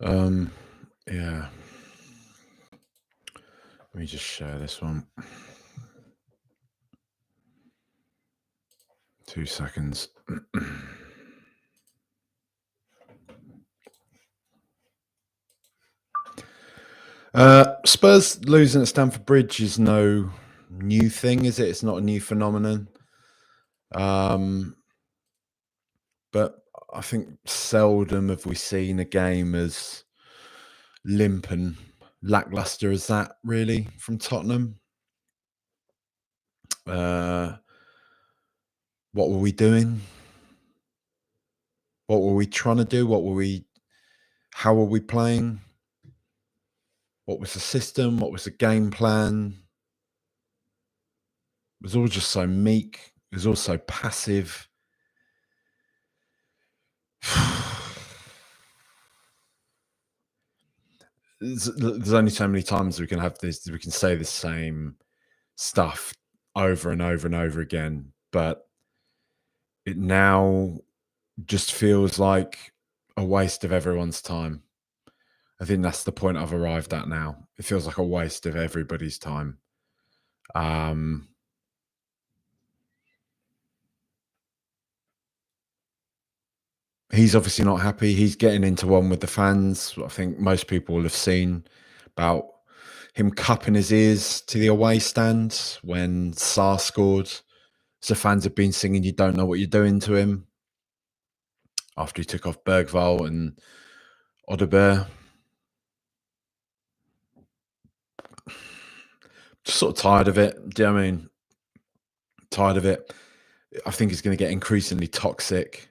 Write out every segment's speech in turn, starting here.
Um, yeah. Let me just share this one. 2 seconds. Spurs losing at Stamford Bridge is no new thing, is it? It's not a new phenomenon. Um, but I think seldom have we seen a game as limp and lackluster as that, really, from Tottenham. Uh, what were we doing? What were we trying to do? How were we playing? What was the system? What was the game plan? It was all just so meek. It was all so passive. There's only so many times we can have this. We can say the same stuff over and over and over again, but it now just feels like a waste of everyone's time. I think that's the point I've arrived at now. It feels like a waste of everybody's time. Um, he's obviously not happy. He's getting into one with the fans. I think most people will have seen about him cupping his ears to the away stand when Sarr scored. So fans have been singing "You Don't Know What You're Doing" to him after he took off Bergvall and Odebear. Just sort of tired of it. Do you know what I mean? Tired of it. I think it's going to get increasingly toxic.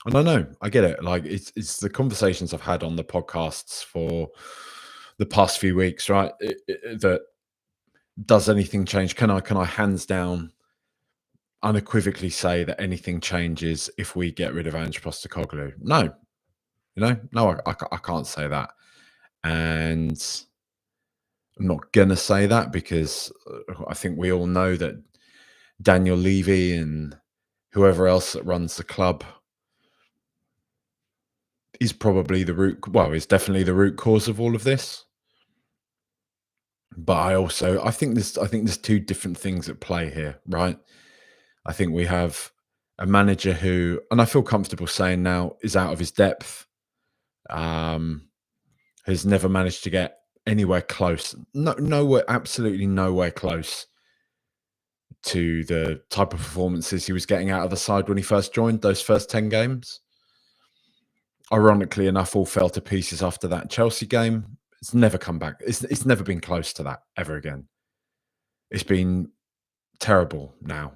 And I know, I get it. Like it's the conversations I've had on the podcasts for the past few weeks, right? That does anything change? Can I hands down unequivocally say that anything changes if we get rid of Ange Postecoglou? No, no, I can't say that, and I'm not gonna say that because I think we all know that Daniel Levy and whoever else that runs the club is probably is definitely the root cause of all of this. But I think there's two different things at play here, right? I think we have a manager who, and I feel comfortable saying now, is out of his depth. Um, has never managed to get anywhere close. No, nowhere, absolutely nowhere close to the type of performances he was getting out of the side when he first joined those first 10 games. Ironically enough, all fell to pieces after that Chelsea game. It's never come back. It's never been close to that ever again. It's been terrible now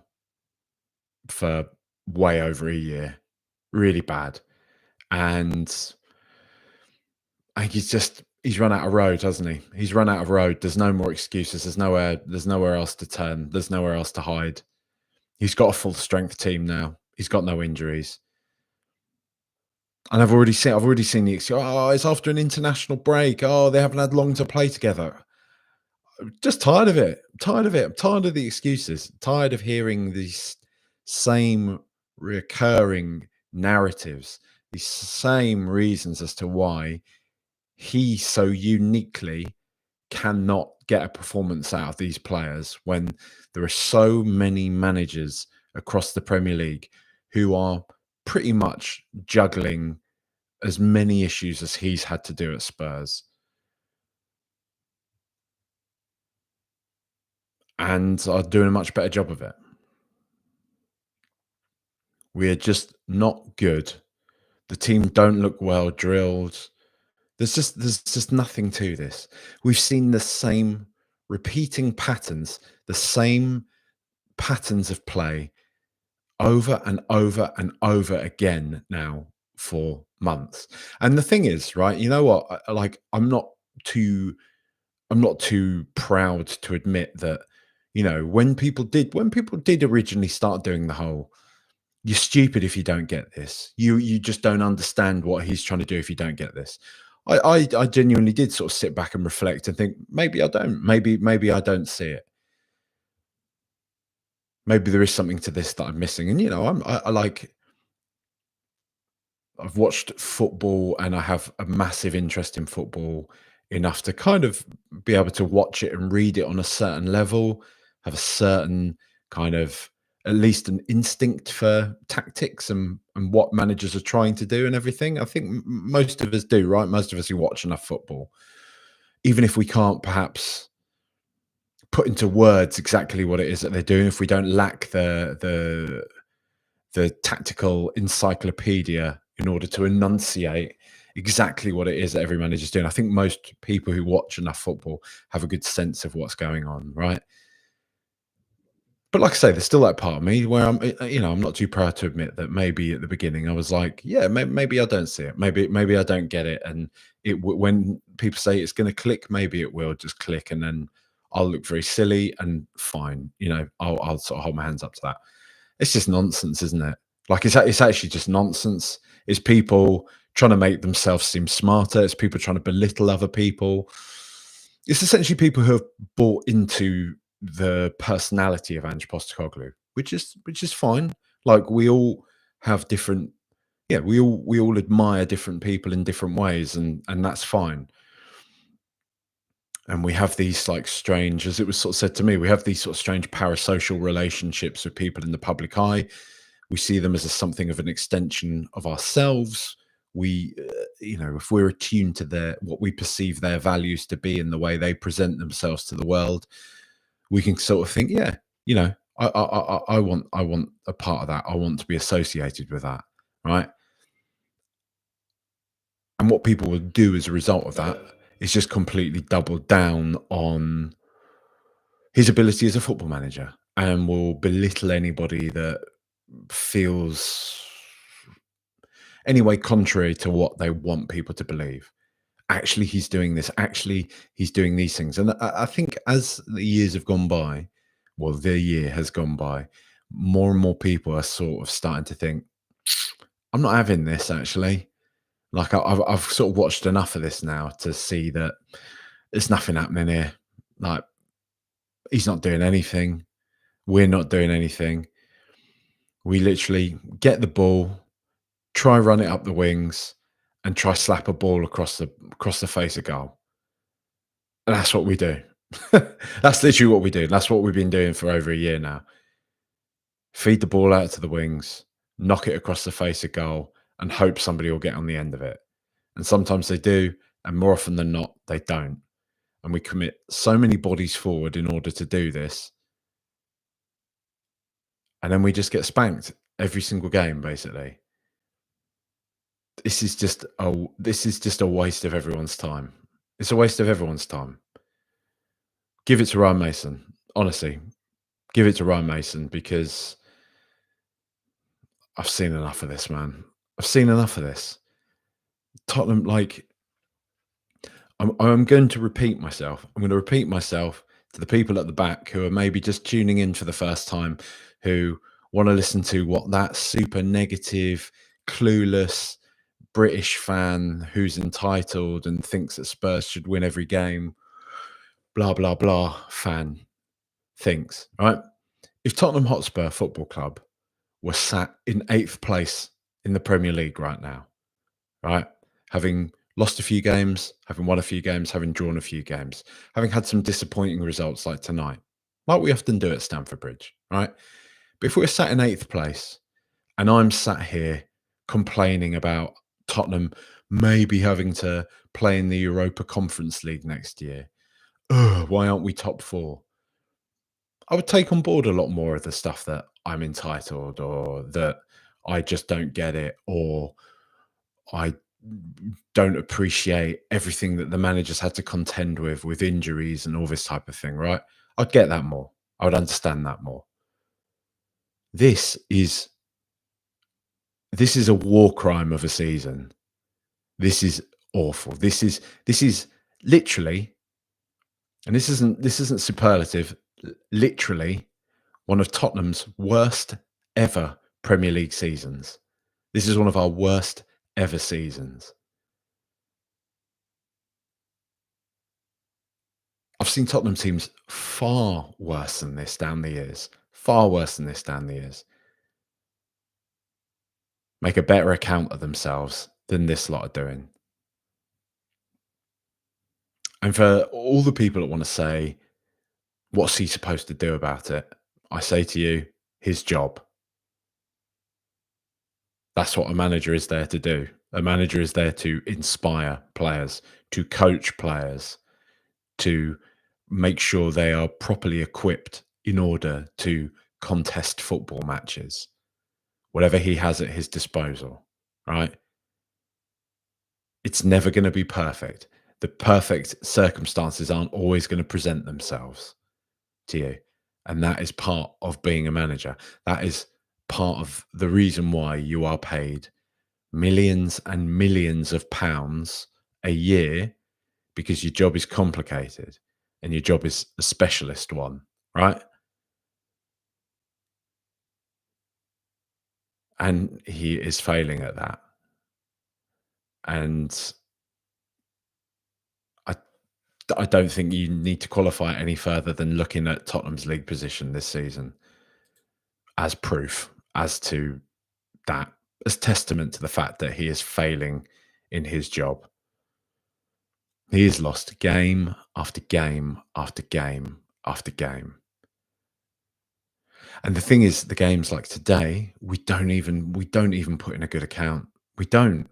for way over a year. Really bad. And I think he's run out of road, hasn't he? He's run out of road. There's no more excuses. There's nowhere else to turn. There's nowhere else to hide. He's got a full strength team now. He's got no injuries. And I've already seen the excuse. Oh, it's after an international break. Oh, they haven't had long to play together. Just tired of it. Tired of it. I'm tired of the excuses. Tired of hearing these same recurring narratives, these same reasons as to why he so uniquely cannot get a performance out of these players when there are so many managers across the Premier League who are pretty much juggling as many issues as he's had to do at Spurs and are doing a much better job of it. We are just not good. The team don't look well drilled. There's just nothing to this. We've seen the same repeating patterns, the same patterns of play over and over and over again now for months. And the thing is, right, you know what? Too I'm not too proud to admit that, when people did originally start doing the whole "you're stupid if you don't get this. You just don't understand what he's trying to do if you don't get this." I genuinely did sort of sit back and reflect and think maybe I don't. Maybe I don't see it. Maybe there is something to this that I'm missing. And I like I've watched football and I have a massive interest in football enough to kind of be able to watch it and read it on a certain level, have a certain kind of at least an instinct for tactics and what managers are trying to do and everything. I think most of us do, right? Most of us who watch enough football, even if we can't perhaps put into words exactly what it is that they're doing, if we don't lack the tactical encyclopedia in order to enunciate exactly what it is that every manager's doing. I think most people who watch enough football have a good sense of what's going on, right? But like I say, there's still that part of me where I'm not too proud to admit that maybe at the beginning I was like, yeah, maybe I don't see it, maybe I don't get it, and when people say it's going to click, maybe it will just click, and then I'll look very silly and fine, I'll sort of hold my hands up to that. It's just nonsense, isn't it? Like it's actually just nonsense. It's people trying to make themselves seem smarter. It's people trying to belittle other people. It's essentially people who have bought into the personality of Ange Postecoglou, which is fine. Like we all have different, yeah, we all admire different people in different ways, and that's fine. And we have these like strange, as it was sort of said to me, we have these sort of strange parasocial relationships with people in the public eye. We see them as something of an extension of ourselves. We, if we're attuned to their what we perceive their values to be in the way they present themselves to the world, we can sort of think, yeah, I want a part of that. I want to be associated with that, right? And what people will do as a result of that is just completely double down on his ability as a football manager and will belittle anybody that feels anyway contrary to what they want people to believe. Actually, he's doing this. Actually, he's doing these things. And I think as the years have gone by, well, the year has gone by, more and more people are sort of starting to think, I'm not having this actually. Like I've sort of watched enough of this now to see that there's nothing happening here. Like he's not doing anything. We're not doing anything. We literally get the ball, try run it up the wings, and try slap a ball across the face of goal. And that's what we do. That's literally what we do. That's what we've been doing for over a year now. Feed the ball out to the wings, knock it across the face of goal, and hope somebody will get on the end of it. And sometimes they do, and more often than not, they don't. And we commit so many bodies forward in order to do this, and then we just get spanked every single game, basically. This is just a waste of everyone's time. It's a waste of everyone's time. Give it to Ryan Mason. Honestly, give it to Ryan Mason because I've seen enough of this, man. I've seen enough of this. Tottenham, like, I'm going to repeat myself. I'm going to repeat myself to the people at the back who are maybe just tuning in for the first time, who want to listen to what that super negative, clueless British fan who's entitled and thinks that Spurs should win every game, blah, blah, blah, fan thinks, right? If Tottenham Hotspur Football Club were sat in eighth place in the Premier League right now, right? Having lost a few games, having won a few games, having drawn a few games, having had some disappointing results like tonight, like we often do at Stamford Bridge, right? But if we're sat in eighth place and I'm sat here complaining about Tottenham maybe having to play in the Europa Conference League next year, ugh, why aren't we top four? I would take on board a lot more of the stuff that I'm entitled or that I just don't get it or I don't appreciate everything that the manager's had to contend with injuries and all this type of thing, right? I'd get that more. I would understand that more. This is this is a war crime of a season. This is awful. This is literally, and this isn't superlative, literally one of Tottenham's worst ever Premier League seasons. This is one of our worst ever seasons. I've seen Tottenham teams far worse than this down the years. Far worse than this down the years. make a better account of themselves than this lot are doing. And for all the people that want to say, what's he supposed to do about it? I say to you, his job. That's what a manager is there to do. A manager is there to inspire players, to coach players, to make sure they are properly equipped in order to contest football matches, whatever he has at his disposal, right? It's never going to be perfect. The perfect circumstances aren't always going to present themselves to you. And that is part of being a manager. That is part of the reason why you are paid millions and millions of pounds a year, because your job is complicated and your job is a specialist one, right? And he is failing at that. And I, I don't think you need to qualify it any further than looking at Tottenham's league position this season as proof as to that, as testament to the fact that he is failing in his job. He has lost game after game after game after game. And the thing is, the games like today, we don't even put in a good account. We don't.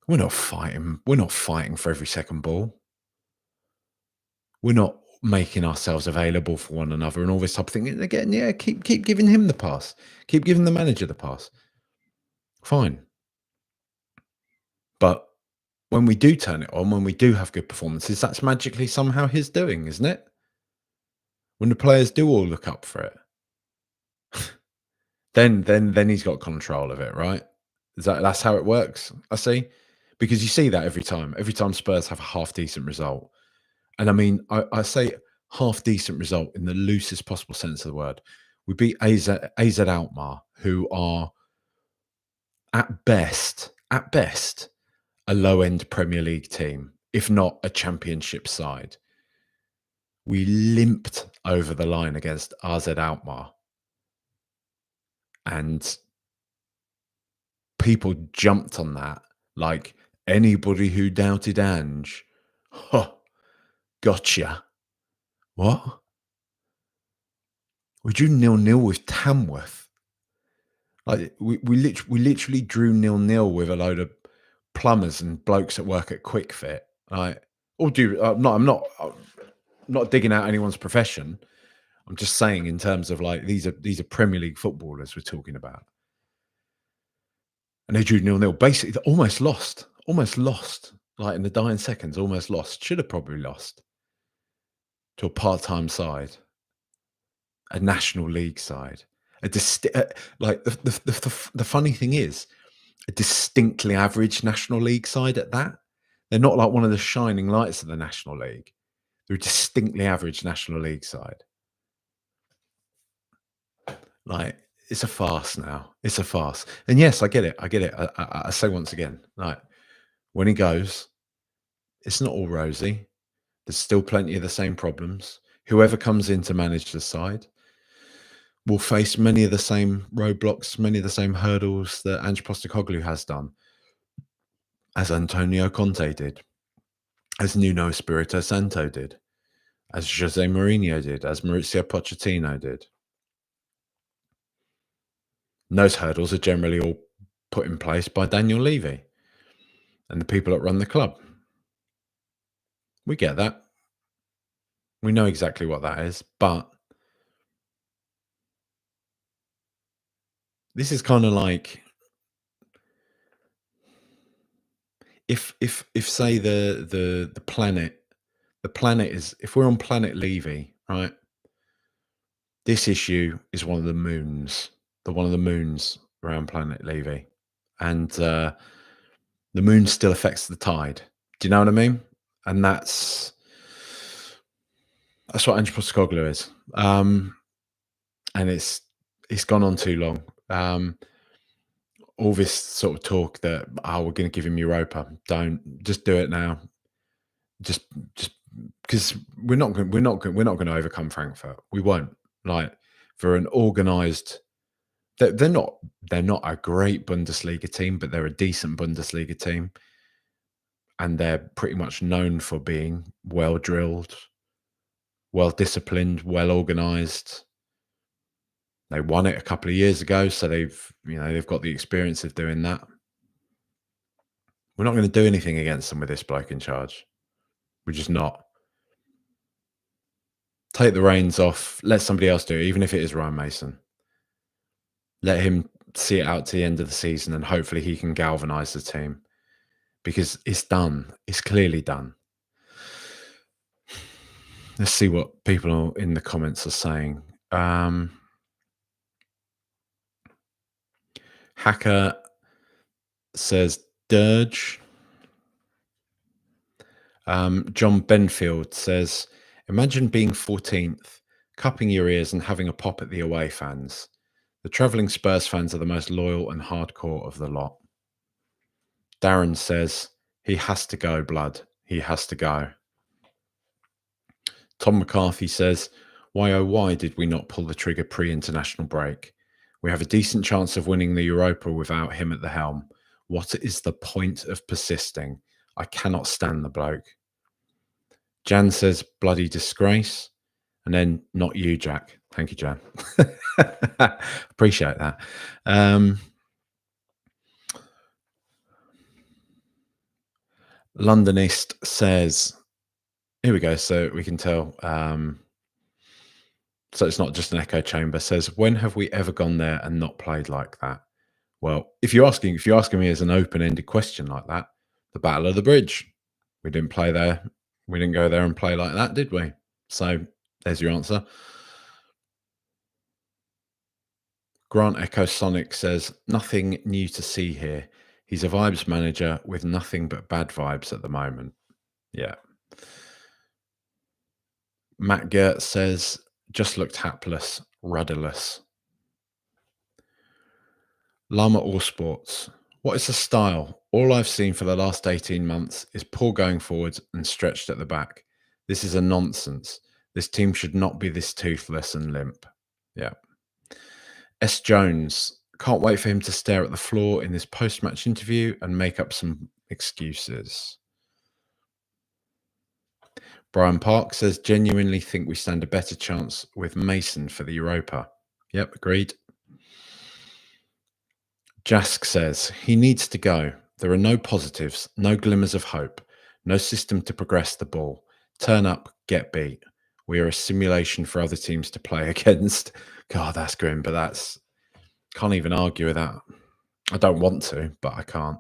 We're not fighting. We're not fighting for every second ball. We're not making ourselves available for one another and all this type of thing. And again, yeah, keep giving him the pass. Keep giving the manager the pass. Fine. But when we do turn it on, when we do have good performances, that's magically somehow his doing, isn't it? When the players do all look up for it, then he's got control of it, right? That's how it works, I see. Because you see that every time. Every time Spurs have a half decent result. And I mean, I say half decent result in the loosest possible sense of the word. We beat AZ Alkmaar, who are at best, a low end Premier League team, if not a championship side. We limped over the line against AZ Alkmaar. And people jumped on that like anybody who doubted Ange. Huh, gotcha. What? We drew 0-0 with Tamworth. Like we literally drew 0-0 with a load of plumbers and blokes that work at Quick Fit. Like, all due, I'm not digging out anyone's profession. I'm just saying in terms of like these are Premier League footballers we're talking about, and they drew 0-0. Basically, they almost lost. Like in the dying seconds, almost lost. Should have probably lost to a part-time side, a National League side. Like the funny thing is, a distinctly average National League side at that. They're not like one of the shining lights of the National League. They're a distinctly average National League side. Like, it's a farce now. It's a farce. And yes, I get it. I get it. I say once again, like, when he goes, it's not all rosy. There's still plenty of the same problems. Whoever comes in to manage the side will face many of the same roadblocks, many of the same hurdles that Ange Postecoglou has done, as Antonio Conte did, as Nuno Espirito Santo did, as Jose Mourinho did, as Mauricio Pochettino did. And those hurdles are generally all put in place by Daniel Levy and the people that run the club. We get that. We know exactly what that is, but this is kind of like if say the planet is, if we're on planet Levy, right? This issue is one of the moons, around planet Levy, and the moon still affects the tide. Do you know what I mean? And that's what Ange Postecoglou is. And it's gone on too long. All this sort of talk that, oh, we're going to give him Europa. Don't, just do it now. Just because we're not going to overcome Frankfurt. We won't. Like, for an organised they're not a great Bundesliga team, but they're a decent Bundesliga team, and they're pretty much known for being well drilled, well disciplined, well organized. They won it a couple of years ago, so they've got the experience of doing that. We're not going to do anything against them with this bloke in charge. We're just not. Take the reins off. Let somebody else do it, even if it is Ryan Mason. Let him see it out to the end of the season, and hopefully he can galvanise the team, because it's done. It's clearly done. Let's see what people in the comments are saying. Hacker says dirge. John Benfield says, imagine being 14th, cupping your ears and having a pop at the away fans. The travelling Spurs fans are the most loyal and hardcore of the lot. Darren says, he has to go, blood. He has to go. Tom McCarthy says, why oh why did we not pull the trigger pre-international break? We have a decent chance of winning the Europa without him at the helm. What is the point of persisting? I cannot stand the bloke. Jan says, bloody disgrace. And then, not you, Jack. Thank you, Jan. Appreciate that. Londonist says, here we go. So we can tell. So it's not just an echo chamber. Says, when have we ever gone there and not played like that? Well, if you're asking me as an open-ended question like that, the Battle of the Bridge, we didn't play there. We didn't go there and play like that, did we? So there's your answer. Grant Echo Sonic says, nothing new to see here. He's a vibes manager with nothing but bad vibes at the moment. Yeah. Matt Gert says, just looked hapless, rudderless. Lama All Sports. What is the style? All I've seen for the last 18 months is poor going forwards and stretched at the back. This is a nonsense. This team should not be this toothless and limp. Yeah. S. Jones. Can't wait for him to stare at the floor in this post-match interview and make up some excuses. Brian Park says, genuinely think we stand a better chance with Mason for the Europa. Yep, agreed. Jask says, he needs to go. There are no positives, no glimmers of hope, no system to progress the ball. Turn up, get beat. We are a simulation for other teams to play against. God, that's grim, but can't even argue with that. I don't want to, but I can't.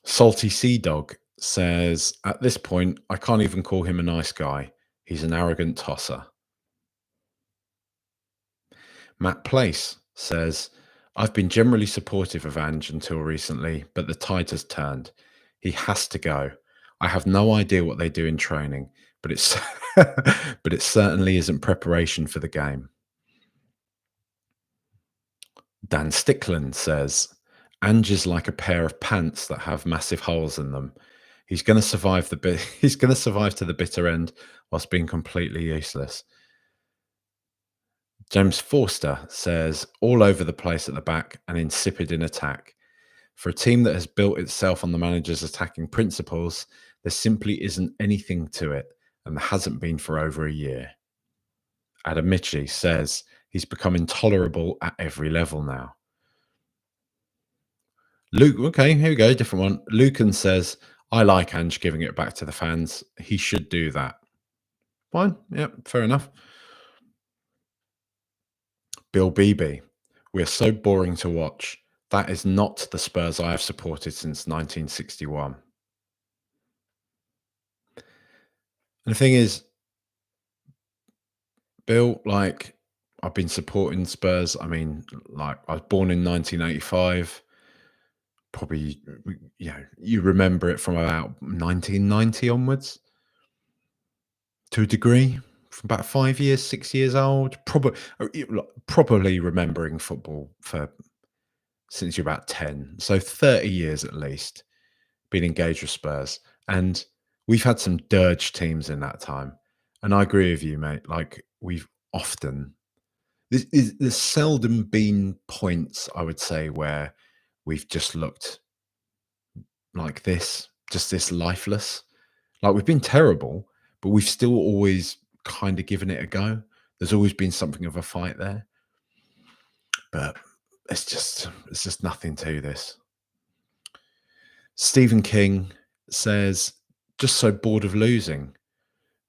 Salty Sea Dog says, at this point, I can't even call him a nice guy. He's an arrogant tosser. Matt Place says, I've been generally supportive of Ange until recently, but the tide has turned. He has to go. I have no idea what they do in training, but it's but it certainly isn't preparation for the game. Dan Stickland says, Ange is like a pair of pants that have massive holes in them. He's going to survive he's going to survive to the bitter end whilst being completely useless. James Forster says, all over the place at the back and insipid in attack. For a team that has built itself on the manager's attacking principles, there simply isn't anything to it, and there hasn't been for over a year. Adam Mitchie says, he's become intolerable at every level now. Luke, okay, here we go, different one. Lucan says, I like Ange giving it back to the fans. He should do that. Fine, yeah, fair enough. Bill Beebe, we are so boring to watch. That is not the Spurs I have supported since 1961. And the thing is, Bill, like, I've been supporting Spurs. I mean, like, I was born in 1985. Probably, you remember it from about 1990 onwards to a degree. From about 5 years, 6 years old, probably remembering football since you're about 10. So 30 years at least been engaged with Spurs. And we've had some dirge teams in that time. And I agree with you, mate. Like, we've often There's seldom been points, I would say, where we've just looked like this, just this lifeless. Like, we've been terrible, but we've still always kind of given it a go. There's always been something of a fight there, but it's just nothing to this. Stephen King says, "Just so bored of losing.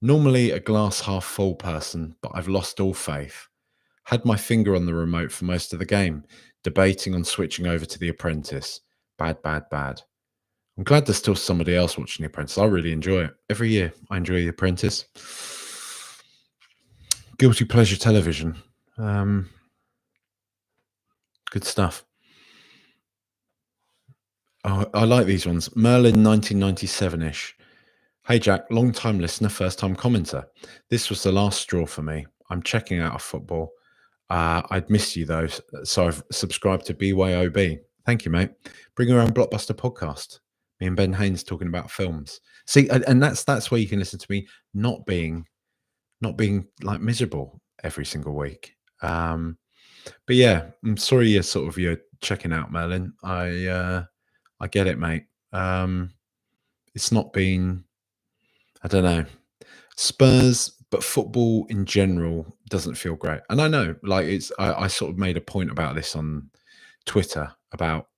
Normally a glass half full person, but I've lost all faith. Had my finger on the remote for most of the game, debating on switching over to The Apprentice. Bad, bad, bad. I'm glad there's still somebody else watching The Apprentice. I really enjoy it. Every year I enjoy The Apprentice. Guilty pleasure television. Um, Good stuff. Oh, I like these ones. Merlin 1997-ish. Hey Jack, long time listener, first time commenter. This was the last straw for me. I'm checking out of football. I'd miss you though, so I've subscribed to BYOB. Thank you, mate. Bring around Blockbuster podcast. Me and Ben Haynes talking about films. See, and that's where you can listen to me not being like miserable every single week. But yeah, I'm sorry you're checking out, Merlin. I get it, mate. It's not been, I don't know, Spurs, but football in general doesn't feel great. And I know, like, I sort of made a point about this on Twitter about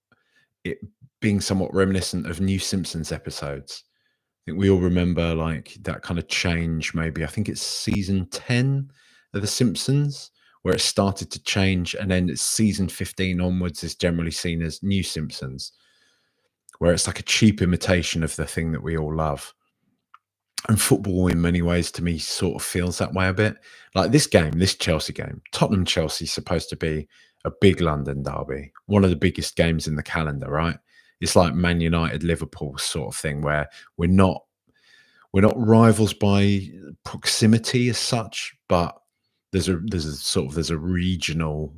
it being somewhat reminiscent of New Simpsons episodes. I think we all remember like that kind of change, maybe. I think it's season 10 of The Simpsons, where it started to change, and then it's season 15 onwards is generally seen as New Simpsons, where it's like a cheap imitation of the thing that we all love. And football, in many ways, to me, sort of feels that way a bit. Like this game, this Chelsea game, Tottenham Chelsea is supposed to be a big London derby, one of the biggest games in the calendar, right? It's like Man United Liverpool sort of thing, where we're not we're not rivals by proximity as such, but there's a regional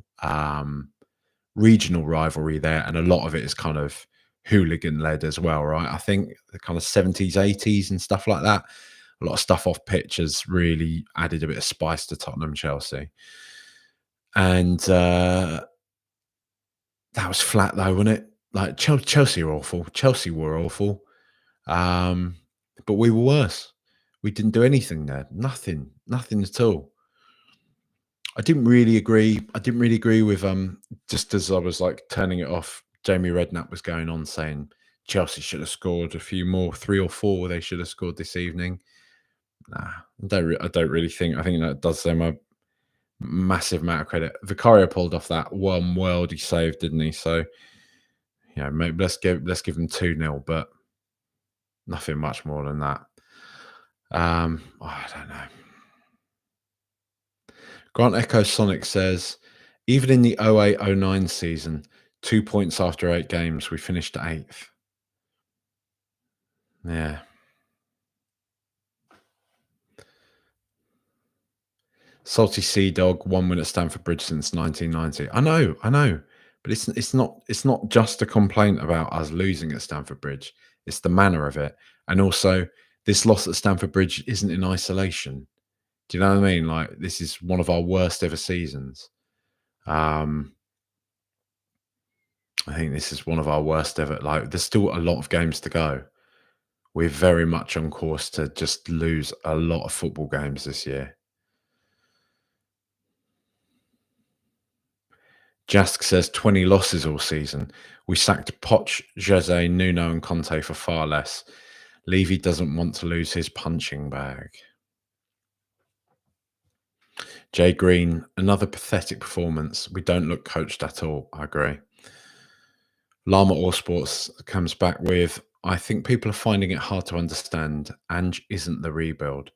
rivalry there, and a lot of it is kind of hooligan led as well, right? I think the kind of 70s, 80s, and stuff like that. A lot of stuff off pitch has really added a bit of spice to Tottenham Chelsea, and that was flat though, wasn't it? Like Chelsea were awful. Chelsea were awful, um, but we were worse. We didn't do anything there. Nothing at all. I didn't really agree with just as I was like turning it off, Jamie Redknapp was going on saying Chelsea should have scored a few more, 3 or 4 they should have scored this evening. Nah, I don't really think. I think that does them a massive amount of credit. Vicario pulled off that one worldy save, didn't he? So, maybe let's give them 2-0, but nothing much more than that. I don't know. Grant Echo Sonic says, even in the 08-09 season, 2 points after 8 games, we finished 8th. Yeah. Salty Sea Dog, 1 win at Stamford Bridge since 1990. I know, but it's not just a complaint about us losing at Stamford Bridge. It's the manner of it, and also this loss at Stamford Bridge isn't in isolation. Do you know what I mean? Like, this is one of our worst ever seasons. Um, I think this is one of our worst ever. Like, there's still a lot of games to go. We're very much on course to just lose a lot of football games this year. Jask says 20 losses all season. We sacked Poch, Jose, Nuno, and Conte for far less. Levy doesn't want to lose his punching bag. Jay Green, another pathetic performance. We don't look coached at all. I agree. Llama All Sports comes back with, I think people are finding it hard to understand. Ange isn't the rebuild.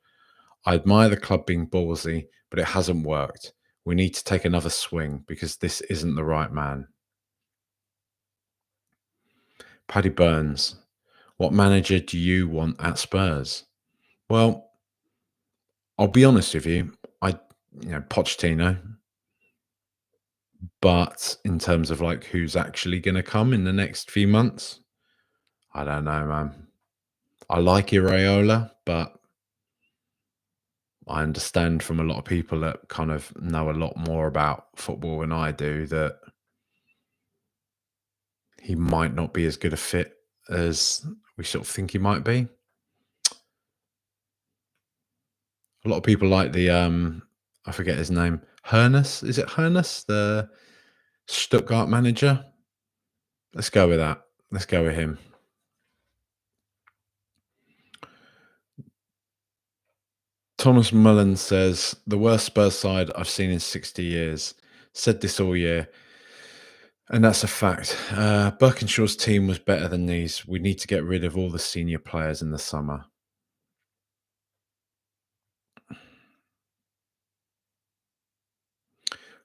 I admire the club being ballsy, but it hasn't worked. We need to take another swing because this isn't the right man. Paddy Burns, what manager do you want at Spurs? Well, I'll be honest with you. Pochettino, but in terms of like who's actually going to come in the next few months, I don't know, man. I like Iraola, but I understand from a lot of people that kind of know a lot more about football than I do that he might not be as good a fit as we sort of think he might be. A lot of people like the I forget his name. Hernus, is it Hernus, the Stuttgart manager? Let's go with that. Let's go with him. Thomas Mullen says the worst Spurs side I've seen in 60 years. Said this all year, and that's a fact. Birkinshaw's team was better than these. We need to get rid of all the senior players in the summer.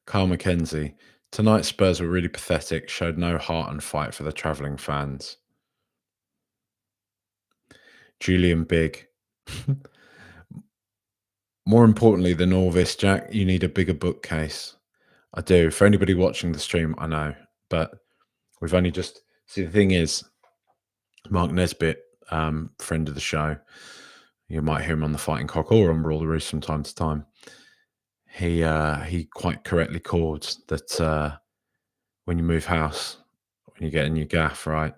Carl McKenzie. Tonight Spurs were really pathetic, showed no heart and fight for the travelling fans. Julian Big. More importantly than all this, Jack, you need a bigger bookcase. I do. For anybody watching the stream, I know. But we've only just see the thing is, Mark Nesbitt, friend of the show, you might hear him on the Fighting Cock or on Brawl the Roost from time to time. He quite correctly called that when you move house, when you get a new gaff, right,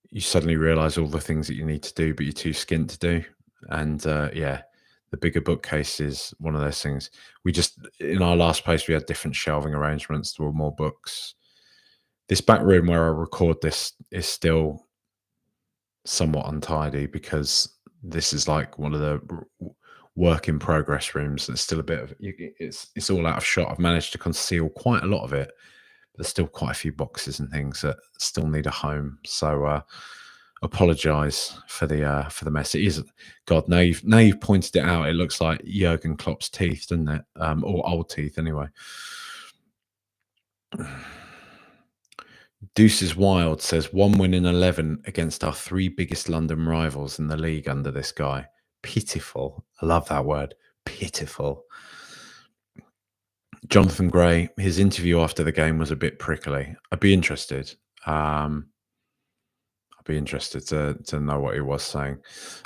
you suddenly realise all the things that you need to do, but you're too skint to do. And yeah, the bigger bookcase is one of those things. We just in our last place we had different shelving arrangements. There were more books. This back room where I record this is still somewhat untidy because this is like one of the work in progress rooms. It's still a bit of it's all out of shot. I've managed to conceal quite a lot of it. But there's still quite a few boxes and things that still need a home. So apologise for the mess. It is God. Now you've pointed it out. It looks like Jurgen Klopp's teeth, doesn't it? Or old teeth, anyway. Deuces Wild says 1 win in 11 against our 3 biggest London rivals in the league under this guy. Pitiful. I love that word. Pitiful. Jonathan Gray, his interview after the game was a bit prickly. I'd be interested. I'd be interested to know what he was saying.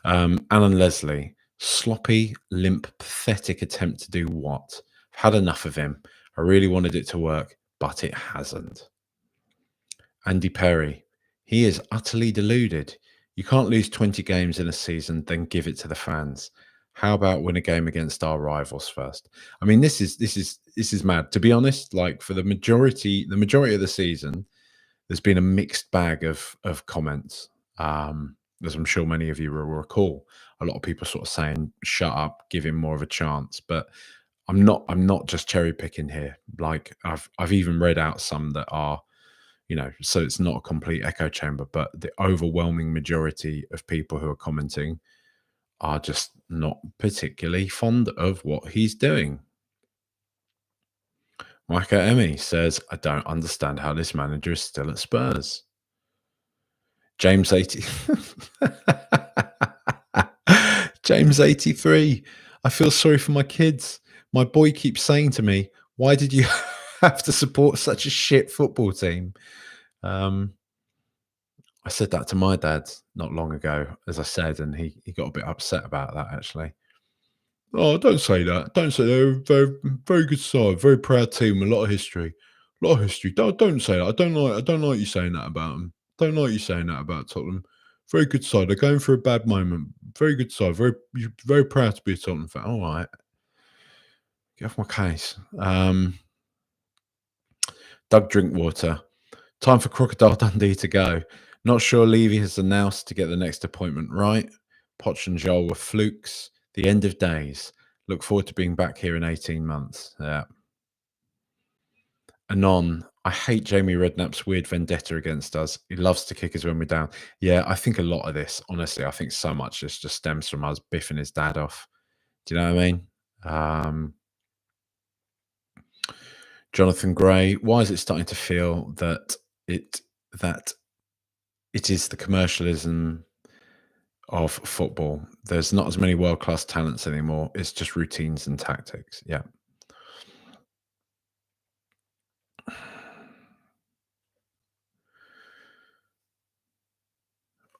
Alan Leslie, sloppy, limp, pathetic attempt to do what? I've had enough of him. I really wanted it to work, but it hasn't. Andy Perry, he is utterly deluded. You can't lose 20 games in a season, then give it to the fans. How about win a game against our rivals first? I mean, this is mad. To be honest, like for the majority of the season, there's been a mixed bag of comments. As I'm sure many of you will recall, a lot of people sort of saying, "Shut up, give him more of a chance." But I'm not just cherry picking here. Like I've even read out some that are, so it's not a complete echo chamber, but the overwhelming majority of people who are commenting are just not particularly fond of what he's doing. Micah Emmy says, I don't understand how this manager is still at Spurs. James 80. James 83. I feel sorry for my kids. My boy keeps saying to me, why did you have to support such a shit football team? I said that to my dad not long ago, as I said, and he got a bit upset about that, actually. Oh, don't say that. Don't say that. They're very good side, very proud team, a lot of history. A lot of history. Don't say that. I don't like you saying that about them. Don't like you saying that about Tottenham. Very good side. They're going through a bad moment. Very good side. You're very proud to be a Tottenham fan. All right. Get off my case. Doug Drinkwater. Time for Crocodile Dundee to go. Not sure Levy has announced to get the next appointment right. Poch and Joel were flukes. The end of days. Look forward to being back here in 18 months. Yeah. Anon, I hate Jamie Redknapp's weird vendetta against us. He loves to kick us when we're down. Yeah, I think a lot of this, honestly, I think so much this just stems from us biffing his dad off. Do you know what I mean? Jonathan Gray, why is it starting to feel that it is the commercialism of football? There's not as many world-class talents anymore. It's just routines and tactics. Yeah.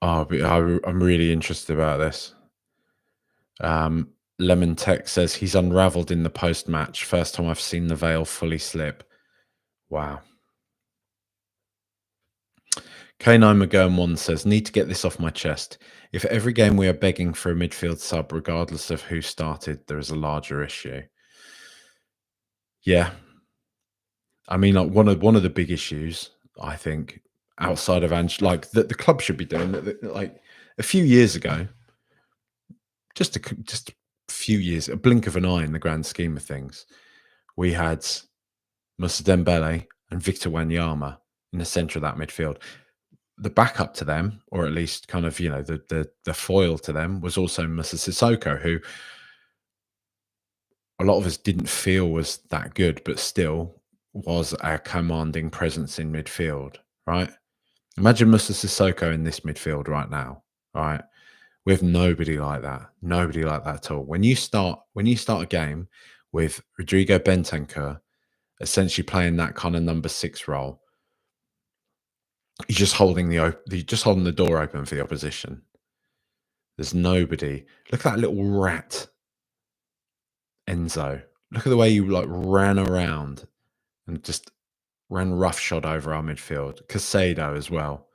Oh, but I'm really interested about this. Lemon Tech says he's unravelled in the post-match. First time I've seen the veil fully slip. Wow. K9 McGurn1 says, need to get this off my chest. If every game we are begging for a midfield sub, regardless of who started, there is a larger issue. Yeah. I mean, like one of the big issues, I think, outside of Ange, like that the club should be doing, like a few years ago, just a few years, a blink of an eye in the grand scheme of things, we had Moussa Dembele and Victor Wanyama in the centre of that midfield. The backup to them, or at least kind of, the foil to them, was also Moussa Sissoko, who a lot of us didn't feel was that good, but still was a commanding presence in midfield, right? Imagine Moussa Sissoko in this midfield right now, right? We have nobody like that. Nobody like that at all. When you start a game with Rodrigo Bentancur essentially playing that kind of number 6 role, you're just holding the door open for the opposition. There's nobody. Look at that little rat, Enzo. Look at the way you ran around and just ran roughshod over our midfield. Casado as well.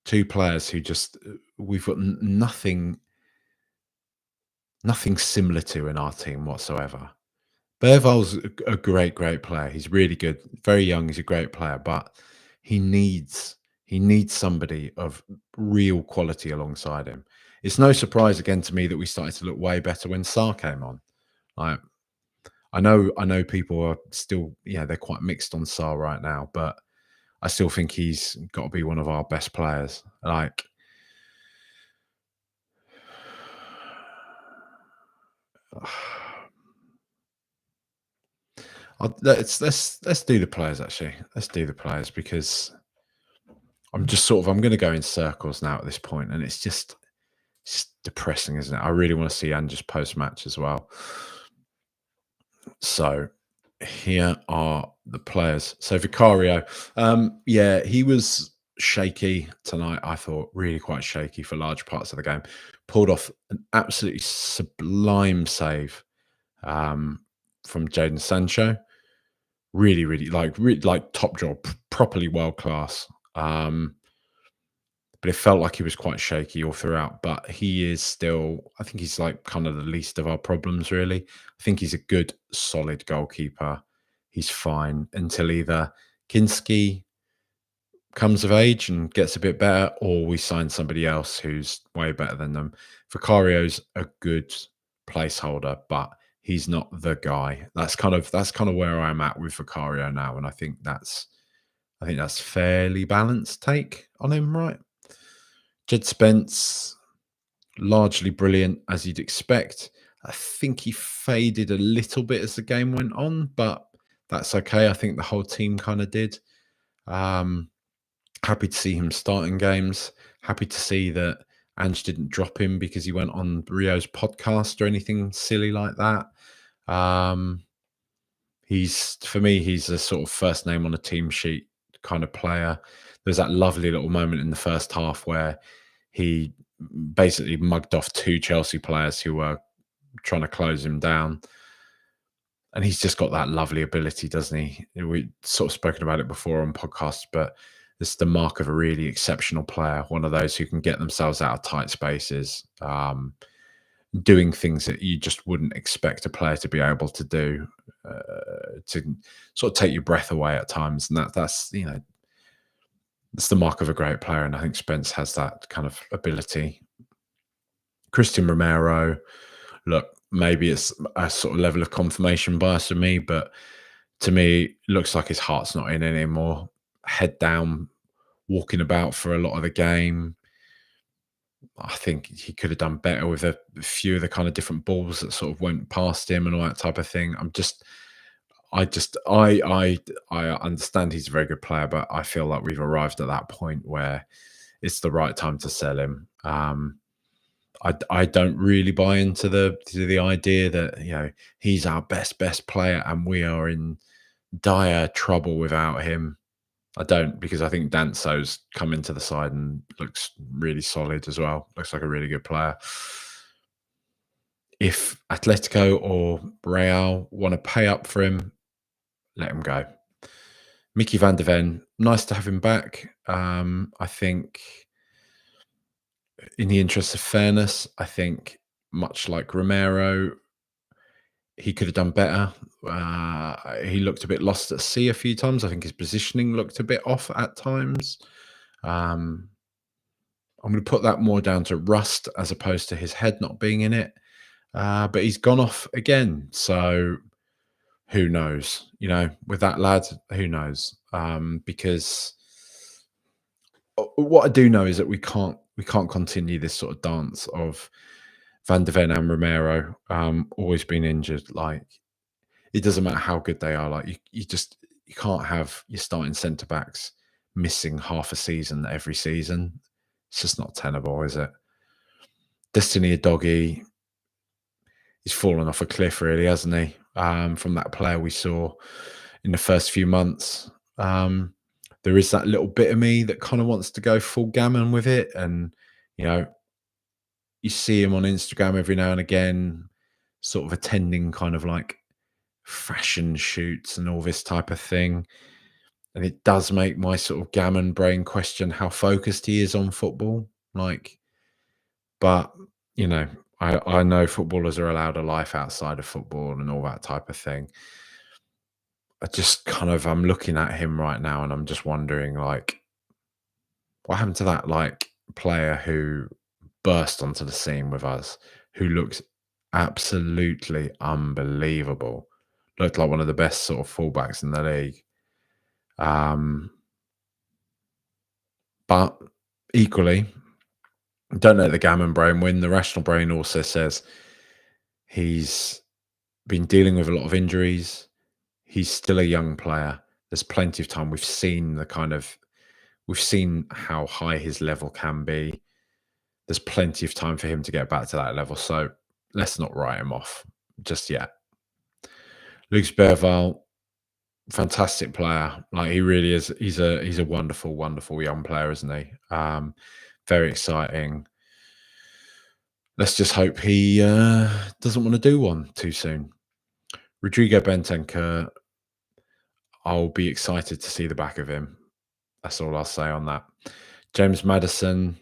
2 players who just we've got nothing similar to in our team whatsoever. Berval's a great player. He's really good. Very young. He's a great player, but he needs somebody of real quality alongside him. It's no surprise again to me that we started to look way better when Sarr came on. Like, I know people are still, they're quite mixed on Sarr right now, but I still think he's got to be one of our best players. Like, let's do the players actually. Let's do the players because I'm going to go in circles now at this point, and it's just depressing, isn't it? I really want to see Ange's post match as well. So here are the players. So Vicario, he was shaky tonight. I thought really quite shaky for large parts of the game. Pulled off an absolutely sublime save from Jadon Sancho. Really like top job, properly world class. But it felt like he was quite shaky all throughout. But he is still, I think he's like kind of the least of our problems, really. I think he's a good, solid goalkeeper. He's fine until either Kinski comes of age and gets a bit better, or we sign somebody else who's way better than them. Vicario's a good placeholder, but he's not the guy. That's kind of where I'm at with Vicario now, and I think that's fairly balanced take on him, right? Jed Spence, largely brilliant as you'd expect. I think he faded a little bit as the game went on, but that's okay. I think the whole team kind of did. Happy to see him starting games. Happy to see that Ange didn't drop him because he went on Rio's podcast or anything silly like that. For me, he's a sort of first name on a team sheet kind of player. There's that lovely little moment in the first half where he basically mugged off 2 Chelsea players who were trying to close him down. And he's just got that lovely ability, doesn't he? We've sort of spoken about it before on podcasts, but it's the mark of a really exceptional player, one of those who can get themselves out of tight spaces, doing things that you just wouldn't expect a player to be able to do, to sort of take your breath away at times. And that's it's the mark of a great player. And I think Spence has that kind of ability. Christian Romero, look, maybe it's a sort of level of confirmation bias for me, but to me, it looks like his heart's not in it anymore. Head down, walking about for a lot of the game. I think he could have done better with a few of the kind of different balls that sort of went past him and all that type of thing. I understand he's a very good player, but I feel like we've arrived at that point where it's the right time to sell him. I don't really buy into the idea that he's our best player and we are in dire trouble without him. I don't, because I think Danso's come into the side and looks really solid as well. Looks like a really good player. If Atletico or Real want to pay up for him, let him go. Mickey van der Ven, nice to have him back. I think, in the interest of fairness, I think much like Romero, he could have done better. He looked a bit lost at sea a few times. I think his positioning looked a bit off at times. Um, I'm going to put that more down to rust as opposed to his head not being in it. But he's gone off again. So who knows? With that lad, who knows? Because what I do know is that we can't continue this sort of dance of Van de Ven and Romero always being injured. Like, it doesn't matter how good they are. Like, you can't have your starting centre backs missing half a season every season. It's just not tenable, is it? Destiny Doggy, he's fallen off a cliff, really, hasn't he? From that player we saw in the first few months. There is that little bit of me that kind of wants to go full gammon with it. And, you know, you see him on Instagram every now and again, sort of attending kind of like fashion shoots and all this type of thing. And it does make my sort of gammon brain question how focused he is on football. Like, but, I know footballers are allowed a life outside of football and all that type of thing. I'm looking at him right now and I'm just wondering, like, what happened to that, like, player who burst onto the scene with us, who looked absolutely unbelievable, looked like one of the best sort of fullbacks in the league. But equally, don't let the gammon brain win. The rational brain also says he's been dealing with a lot of injuries. He's still a young player. There's plenty of time. We've seen how high his level can be. There's plenty of time for him to get back to that level. So let's not write him off just yet. Luke Berval, fantastic player. Like, he really is. He's a wonderful, wonderful young player, isn't he? Very exciting. Let's just hope he doesn't want to do one too soon. Rodrigo Bentancur, I'll be excited to see the back of him. That's all I'll say on that. James Maddison,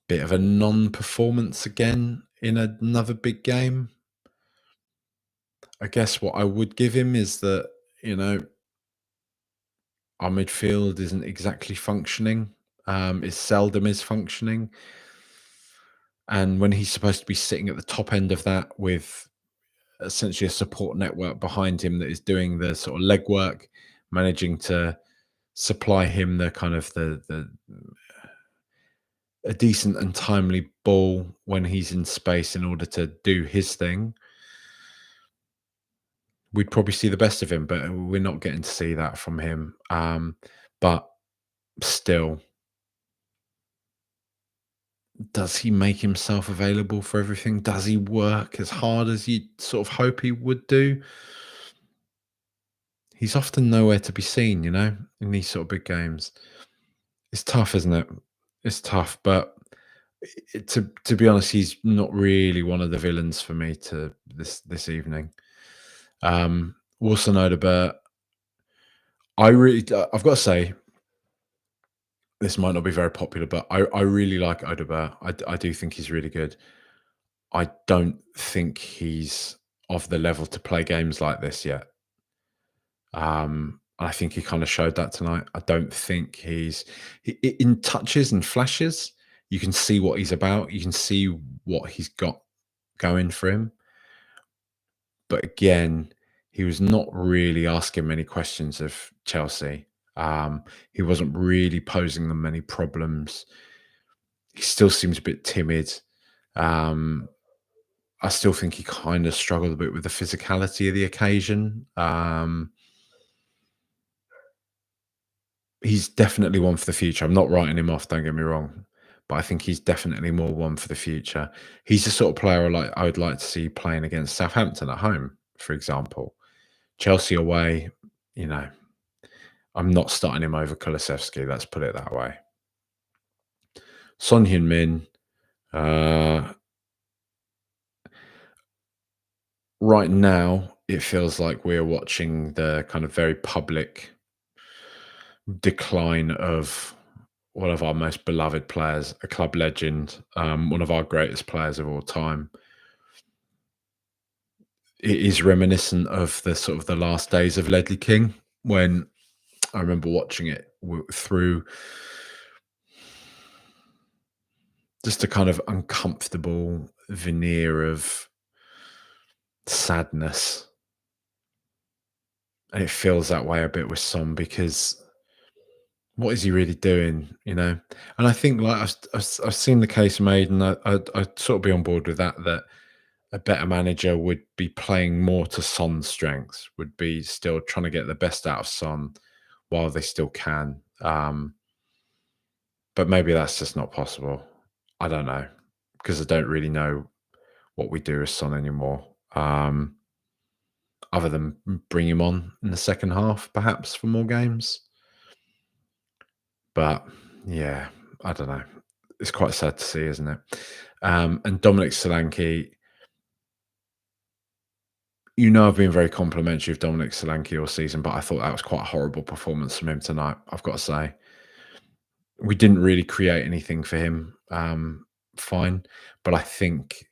bit of a non-performance again in another big game. I guess what I would give him is that, our midfield isn't exactly functioning. It seldom is functioning. And when he's supposed to be sitting at the top end of that with essentially a support network behind him that is doing the sort of legwork, managing to supply him the kind of a decent and timely ball when he's in space in order to do his thing, we'd probably see the best of him, but we're not getting to see that from him. But still, does he make himself available for everything? Does he work as hard as you sort of hope he would do? He's often nowhere to be seen, in these sort of big games. It's tough, isn't it? It's tough, but to be honest, he's not really one of the villains for me to this evening. Wilson Odobert, I've got to say, this might not be very popular, but I really like Odobert. I do think he's really good. I don't think he's of the level to play games like this yet. I think he kind of showed that tonight. I don't think in touches and flashes, you can see what he's about. You can see what he's got going for him. But again, he was not really asking many questions of Chelsea. He wasn't really posing them many problems. He still seems a bit timid. I still think he kind of struggled a bit with the physicality of the occasion. He's definitely one for the future. I'm not writing him off, don't get me wrong, but I think he's definitely more one for the future. He's the sort of player I would like to see playing against Southampton at home, for example. Chelsea away, I'm not starting him over Kulusevski, let's put it that way. Son Heung-min, Uh, right now, it feels like we're watching the kind of very public decline of one of our most beloved players, a club legend, one of our greatest players of all time. It is reminiscent of the sort of the last days of Ledley King when I remember watching it through just a kind of uncomfortable veneer of sadness. And it feels that way a bit with Son because what is he really doing, you know? And I think like I've seen the case made, and I'd sort of be on board with that. That a better manager would be playing more to Son's strengths, would be still trying to get the best out of Son while they still can. But maybe that's just not possible. I don't know because I don't really know what we do with Son anymore. Other than bring him on in the second half, perhaps for more games. But yeah, I don't know. It's quite sad to see, isn't it? And Dominic Solanke, I've been very complimentary of Dominic Solanke all season, but I thought that was quite a horrible performance from him tonight. I've got to say, we didn't really create anything for him. Fine, but I think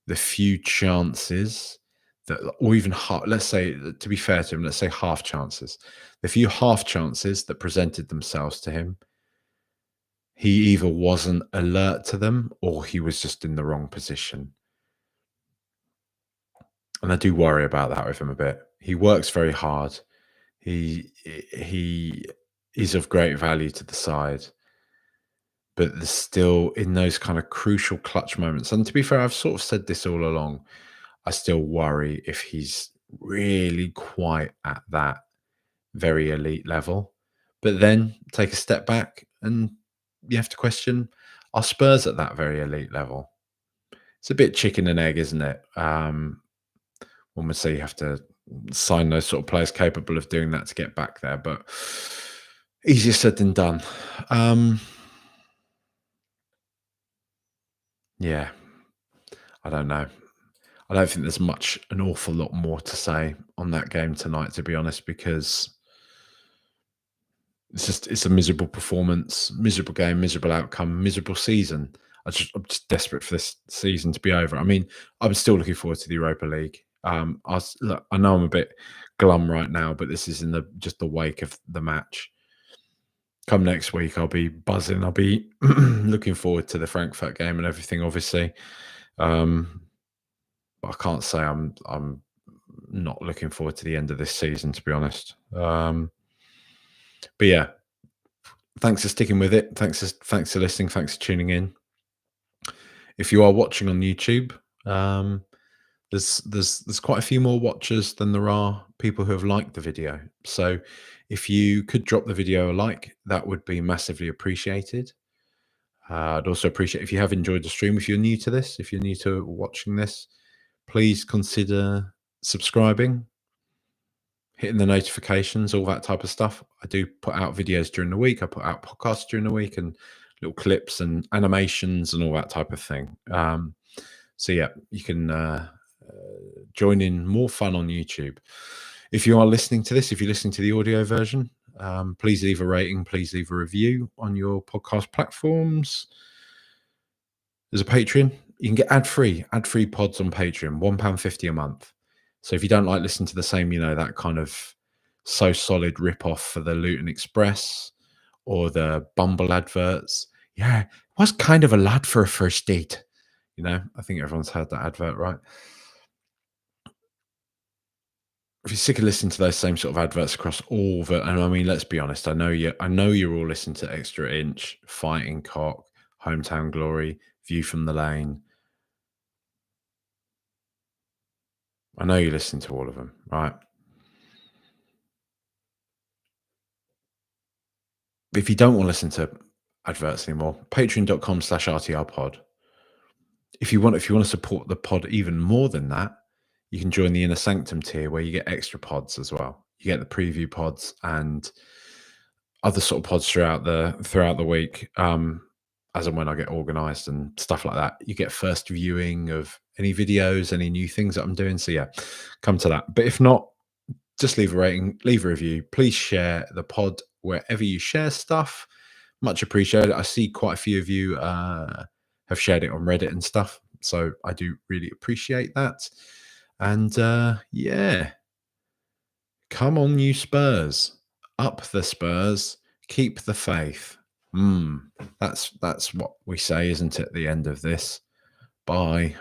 the few chances that, or even half, let's say, to be fair to him, let's say half chances, the few half chances that presented themselves to him, he either wasn't alert to them or he was just in the wrong position. And I do worry about that with him a bit. He works very hard. He is of great value to the side, but there's still in those kind of crucial clutch moments. And to be fair, I've sort of said this all along. I still worry if he's really quite at that very elite level. But then take a step back and you have to question, are Spurs at that very elite level? It's a bit chicken and egg, isn't it? One would say you have to sign those sort of players capable of doing that to get back there, but easier said than done. Yeah, I don't know. I don't think there's an awful lot more to say on that game tonight, to be honest, because it's a miserable performance, miserable game, miserable outcome, miserable season. I'm just desperate for this season to be over. I mean, I'm still looking forward to the Europa League. Look, I know I'm a bit glum right now, but this is in the wake of the match. Come next week, I'll be buzzing. I'll be looking forward to the Frankfurt game and everything, obviously. Um, but I can't say I'm not looking forward to the end of this season, to be honest. But yeah, thanks for sticking with it. Thanks for listening. Thanks for tuning in. If you are watching on YouTube, there's quite a few more watchers than there are people who have liked the video. So if you could drop the video a like, that would be massively appreciated. I'd also appreciate if you have enjoyed the stream. If you're new to this, if you're new to watching this, please consider subscribing, hitting the notifications, all that type of stuff. I do put out videos during the week. I put out podcasts during the week and little clips and animations and all that type of thing. So yeah, you can join in more fun on YouTube. If you are listening to this, if you're listening to the audio version, please leave a rating, please leave a review on your podcast platforms. There's a Patreon. You can get ad-free pods on Patreon, £1.50 a month. So if you don't like listening to the same, that kind of So Solid rip-off for the Luton Express or the Bumble adverts, yeah, was kind of a lad for a first date. I think everyone's heard that advert, right? If you're sick of listening to those same sort of adverts across all the, and I mean, let's be honest, I know you're all listening to Extra Inch, Fighting Cock, Hometown Glory, View from the Lane. I know you listen to all of them, right? But if you don't want to listen to adverts anymore, patreon.com/RTRpod. If you want to support the pod even more than that, you can join the Inner Sanctum tier where you get extra pods as well. You get the preview pods and other sort of pods throughout the week. as and when I get organised and stuff like that. You get first viewing of any videos, any new things that I'm doing. So yeah, come to that. But if not, just leave a rating, leave a review. Please share the pod wherever you share stuff. Much appreciated. I see quite a few of you have shared it on Reddit and stuff. So I do really appreciate that. And yeah, come on, you Spurs. Up the Spurs. Keep the faith. That's what we say, isn't it, at the end of this? Bye.